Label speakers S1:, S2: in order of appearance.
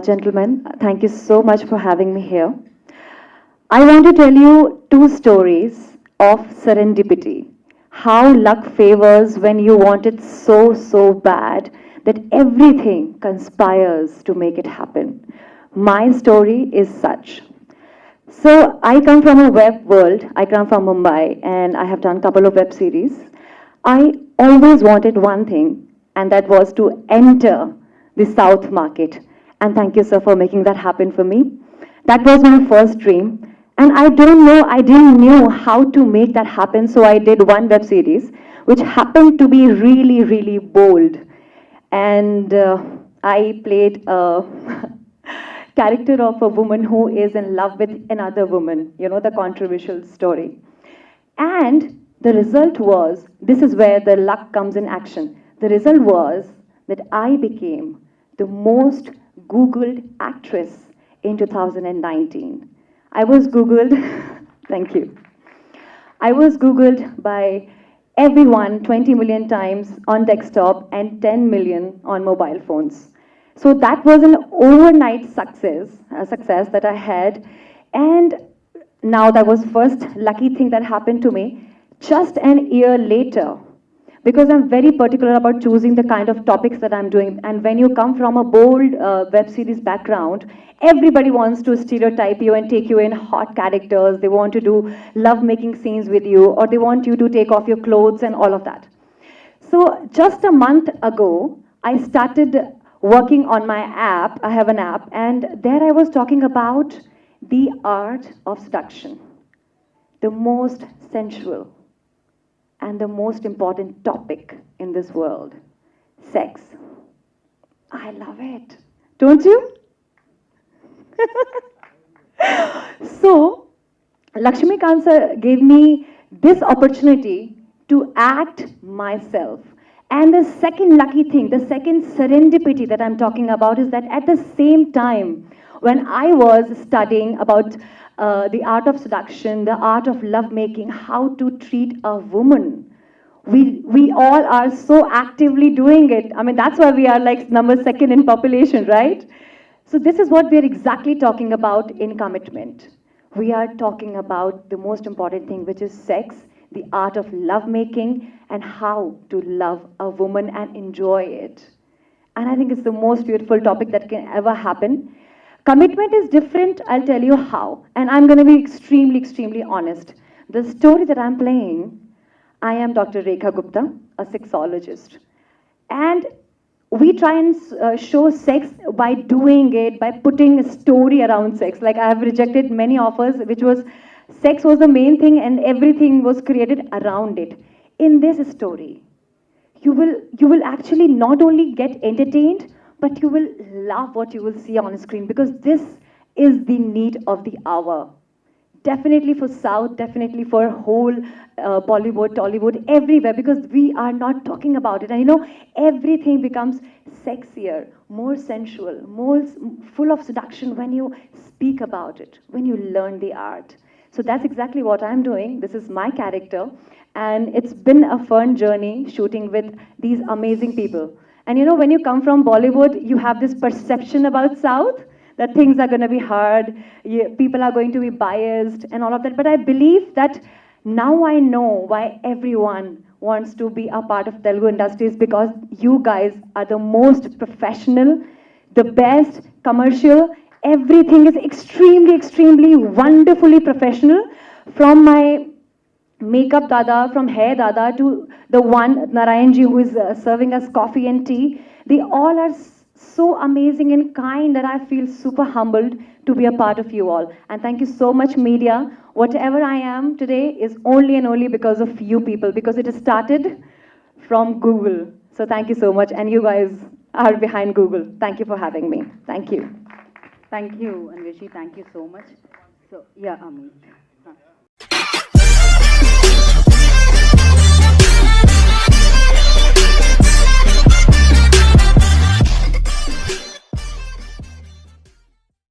S1: Gentlemen, thank you so much for having me here. I want to tell you two stories of serendipity. How luck favors when you want it so, so bad that everything conspires to make it happen. My story is such. So I come from a web world. I come from Mumbai and I have done a couple of web series. I always wanted one thing, and that was to enter the South market. And thank you, sir, for making that happen for me. That was my first dream. And I don't know, I didn't know how to make that happen. So I did one web series, which happened to be really, really bold. And I played a character of a woman who is in love with another woman, you know, the controversial story. And the result was, this is where the luck comes in action. The result was that I became the most Googled actress in 2019. I was Googled, thank you. I was Googled by everyone 20 million times on desktop and 10 million on mobile phones. So that was an overnight success, a success that I had. And now that was first lucky thing that happened to me. Just an year later, because I'm very particular about choosing the kind of topics that I'm doing. And when you come from a bold web series background, everybody wants to stereotype you and take you in hot characters. They want to do love-making scenes with you, or they want you to take off your clothes and all of that. So just a month ago, I started working on my app. I have an app, and there I was talking about the art of seduction, the most sensual and the most important topic in this world, sex. I love it. Don't you? So, Lakshmi Sir gave me this opportunity to act myself. And the second lucky thing, the second serendipity that I'm talking about is that at the same time, when I was studying about the art of seduction, the art of lovemaking, how to treat a woman, we all are so actively doing it. I mean, that's why we are like number second in population, right? So this is what we're exactly talking about in commitment. We are talking about the most important thing, which is sex, the art of lovemaking, and how to love a woman and enjoy it. And I think it's the most beautiful topic that can ever happen. Commitment is different, I'll tell you how. And I'm going to be extremely, extremely honest. The story that I'm playing, I am Dr. Rekha Gupta, a sexologist. And we try and show sex by doing it, by putting a story around sex. Like I have rejected many offers, which was sex was the main thing and everything was created around it. In this story, you will actually not only get entertained, but you will love what you will see on screen, because this is the need of the hour. Definitely for South, definitely for whole Bollywood, Tollywood, everywhere, because we are not talking about it. And you know, everything becomes sexier, more sensual, more full of seduction when you speak about it, when you learn the art. So that's exactly what I'm doing. This is my character. And it's been a fun journey shooting with these amazing people. And you know, when you come from Bollywood, you have this perception about South, that things are going to be hard, people are going to be biased and all of that. But I believe that now I know why everyone wants to be a part of Telugu industries, because you guys are the most professional, the best, commercial, everything is extremely, extremely wonderfully professional. From my makeup dada, from hair dada to the one Narayanji who is serving us coffee and tea, they all are so amazing and kind that I feel super humbled to be a part of you all. And thank you so much, media. Whatever I am today is only and only because of you people, because it has started from Google. So thank you so much. And you guys are behind Google. Thank you for having me. Thank you.
S2: Thank you, Anveshi. Thank you so much. So, yeah, Amit.